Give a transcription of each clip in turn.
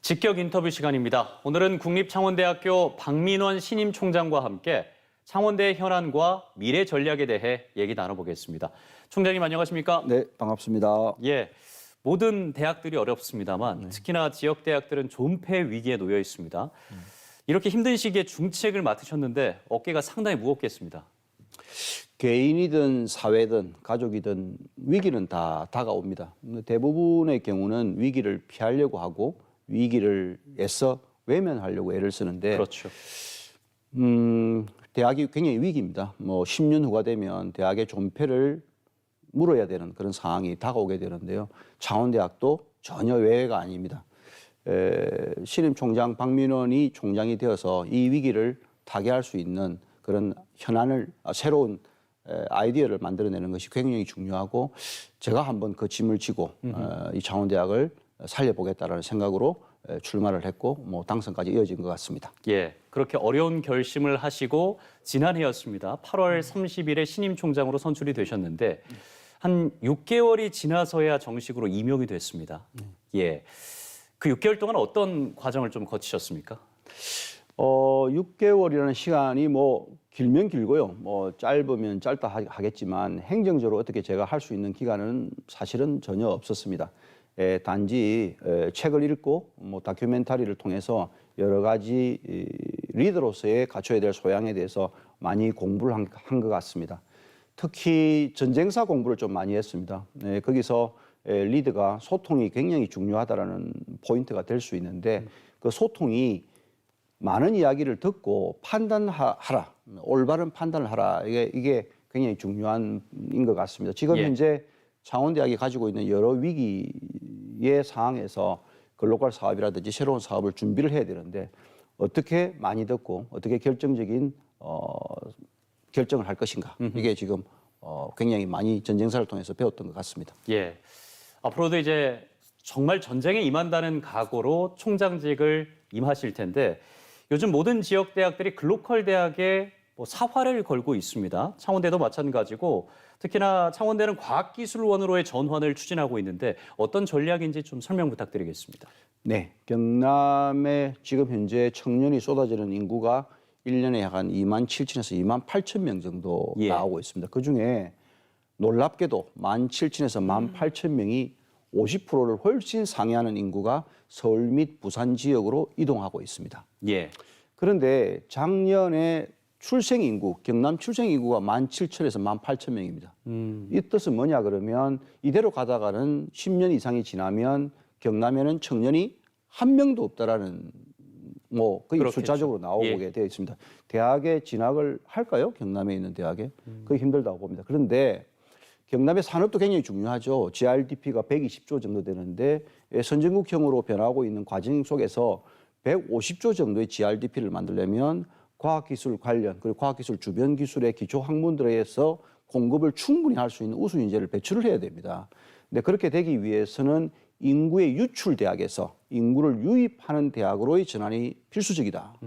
직격 인터뷰 시간입니다. 오늘은 국립창원대학교 박민원 신임 총장과 함께 창원대의 현안과 미래 전략에 대해 얘기 나눠보겠습니다. 총장님 안녕하십니까? 네, 반갑습니다. 예, 모든 대학들이 어렵습니다만 특히나 지역 대학들은 존폐 위기에 놓여 있습니다. 이렇게 힘든 시기에 중책을 맡으셨는데 어깨가 상당히 무겁겠습니다. 개인이든 사회든 가족이든 위기는 다 다가옵니다. 대부분의 경우는 위기를 피하려고 하고 위기를 애써 외면하려고 애를 쓰는데 그렇죠. 대학이 굉장히 위기입니다. 10년 후가 되면 대학의 존폐를 물어야 되는 그런 상황이 다가오게 되는데요. 창원대학도 전혀 외회가 아닙니다. 신임 총장 박민원이 총장이 되어서 이 위기를 타개할 수 있는 그런 현안을 새로운 아이디어를 만들어내는 것이 굉장히 중요하고 제가 한번 그 짐을 지고 이 창원대학을 살려보겠다라는 생각으로 출마를 했고 당선까지 이어진 것 같습니다. 예, 그렇게 어려운 결심을 하시고 지난해였습니다. 8월 30일에 신임 총장으로 선출이 되셨는데 한 6개월이 지나서야 정식으로 임용이 됐습니다. 예, 그 6개월 동안 어떤 과정을 좀 거치셨습니까? 6개월이라는 시간이 길면 길고요. 짧으면 짧다 하겠지만 행정적으로 어떻게 제가 할 수 있는 기간은 사실은 전혀 없었습니다. 단지 책을 읽고 다큐멘터리를 통해서 여러 가지 리더로서의 갖춰야 될 소양에 대해서 많이 공부를 한 것 같습니다. 특히 전쟁사 공부를 좀 많이 했습니다. 거기서 리더가 소통이 굉장히 중요하다라는 포인트가 될 수 있는데 그 소통이 많은 이야기를 듣고 판단하라, 올바른 판단을 하라. 이게 굉장히 중요한 것 같습니다. 지금 현재 창원대학이 가지고 있는 여러 위기의 상황에서 글로벌 사업이라든지 새로운 사업을 준비를 해야 되는데 어떻게 많이 듣고 어떻게 결정적인 결정을 할 것인가. 이게 지금 굉장히 많이 전쟁사를 통해서 배웠던 것 같습니다. 예, 앞으로도 이제 정말 전쟁에 임한다는 각오로 총장직을 임하실 텐데 요즘 모든 지역 대학들이 글로컬 대학에 사활을 걸고 있습니다. 창원대도 마찬가지고 특히나 창원대는 과학기술원으로의 전환을 추진하고 있는데 어떤 전략인지 좀 설명 부탁드리겠습니다. 네, 경남에 지금 현재 청년이 쏟아지는 인구가 1년에 약 한 2만 7천에서 2만 8천 명 정도 나오고 있습니다. 그중에 놀랍게도 1만 7천에서 1만 8천 명이 50%를 훨씬 상회하는 인구가 서울 및 부산 지역으로 이동하고 있습니다. 예. 그런데 작년에 출생 인구, 경남 출생 인구가 1만 7천에서 1만 8천 명입니다. 이 뜻은 뭐냐 그러면 이대로 가다가는 10년 이상이 지나면 경남에는 청년이 한 명도 없다라는 거의 그렇겠죠. 숫자적으로 나오게 되어 있습니다. 대학에 진학을 할까요? 경남에 있는 대학에? 그게 힘들다고 봅니다. 그런데 경남의 산업도 굉장히 중요하죠. GRDP가 120조 정도 되는데 선진국형으로 변하고 있는 과정 속에서 150조 정도의 GRDP를 만들려면 과학기술 관련 그리고 과학기술 주변 기술의 기초 학문들에 의해서 공급을 충분히 할 수 있는 우수 인재를 배출을 해야 됩니다. 근데 그렇게 되기 위해서는 인구의 유출 대학에서 인구를 유입하는 대학으로의 전환이 필수적이다.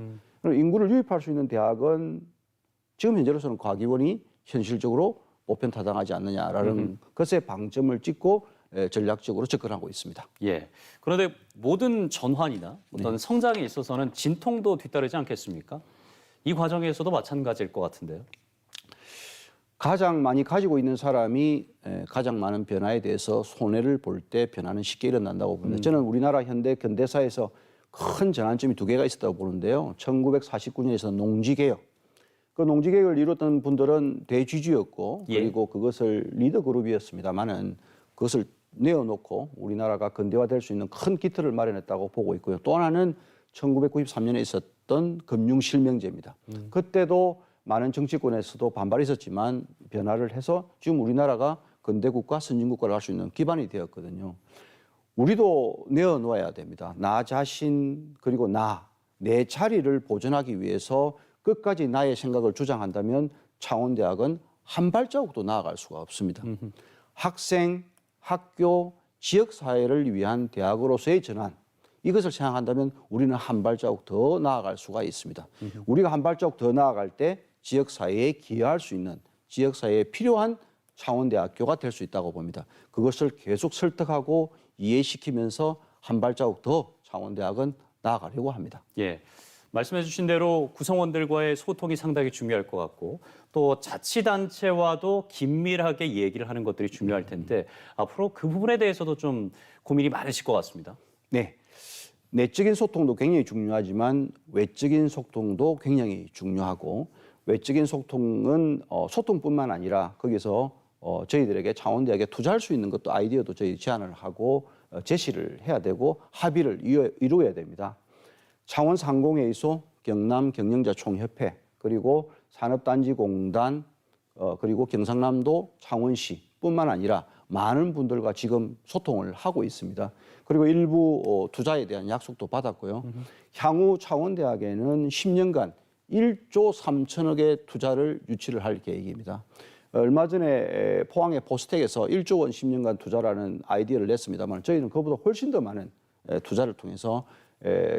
그럼 인구를 유입할 수 있는 대학은 지금 현재로서는 과기원이 현실적으로 보편타당하지 않느냐라는 것에 방점을 찍고 전략적으로 접근하고 있습니다. 예. 그런데 모든 전환이나 어떤 성장에 있어서는 진통도 뒤따르지 않겠습니까? 이 과정에서도 마찬가지일 것 같은데요. 가장 많이 가지고 있는 사람이 가장 많은 변화에 대해서 손해를 볼 때 변화는 쉽게 일어난다고 봅니다. 저는 우리나라 현대 근대사에서 큰 전환점이 두 개가 있었다고 보는데요. 1949년에서 농지개혁. 그 농지개혁을 이뤘던 분들은 대쥐주였고 그리고 그것을 리더그룹이었습니다만은 그것을 내어놓고 우리나라가 근대화될 수 있는 큰 기틀을 마련했다고 보고 있고요. 또 하나는 1993년에 있었던 금융실명제입니다. 그때도 많은 정치권에서도 반발이 있었지만 변화를 해서 지금 우리나라가 근대국가, 선진국가를 할 수 있는 기반이 되었거든요. 우리도 내어놓아야 됩니다. 나 자신 그리고 내 자리를 보존하기 위해서 끝까지 나의 생각을 주장한다면 창원대학은 한 발자국도 나아갈 수가 없습니다. 학생, 학교, 지역사회를 위한 대학으로서의 전환 이것을 생각한다면 우리는 한 발자국 더 나아갈 수가 있습니다. 우리가 한 발자국 더 나아갈 때 지역사회에 기여할 수 있는 지역사회에 필요한 창원대학교가 될 수 있다고 봅니다. 그것을 계속 설득하고 이해시키면서 한 발자국 더 창원대학은 나아가려고 합니다. 예. 말씀해 주신 대로 구성원들과의 소통이 상당히 중요할 것 같고 또 자치단체와도 긴밀하게 얘기를 하는 것들이 중요할 텐데 앞으로 그 부분에 대해서도 좀 고민이 많으실 것 같습니다. 네. 내적인 소통도 굉장히 중요하지만 외적인 소통도 굉장히 중요하고 외적인 소통은 소통뿐만 아니라 거기서 저희들에게 창원대학에 투자할 수 있는 것도 아이디어도 저희 제안을 하고 제시를 해야 되고 합의를 이루어야 됩니다. 창원상공회의소, 경남경영자총협회, 그리고 산업단지공단, 그리고 경상남도 창원시뿐만 아니라 많은 분들과 지금 소통을 하고 있습니다. 그리고 일부 투자에 대한 약속도 받았고요. 향후 창원대학에는 10년간 1조 3천억의 투자를 유치를 할 계획입니다. 얼마 전에 포항의 포스텍에서 1조 원 10년간 투자라는 아이디어를 냈습니다만 저희는 그보다 훨씬 더 많은 투자를 통해서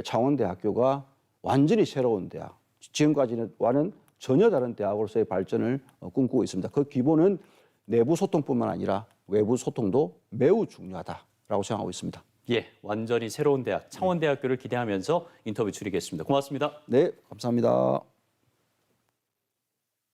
창원대학교가 완전히 새로운 대학, 지금까지와는 전혀 다른 대학으로서의 발전을 꿈꾸고 있습니다. 그 기본은 내부 소통뿐만 아니라 외부 소통도 매우 중요하다라고 생각하고 있습니다. 예, 완전히 새로운 대학, 창원대학교를 기대하면서 인터뷰 줄이겠습니다. 고맙습니다. 네, 감사합니다.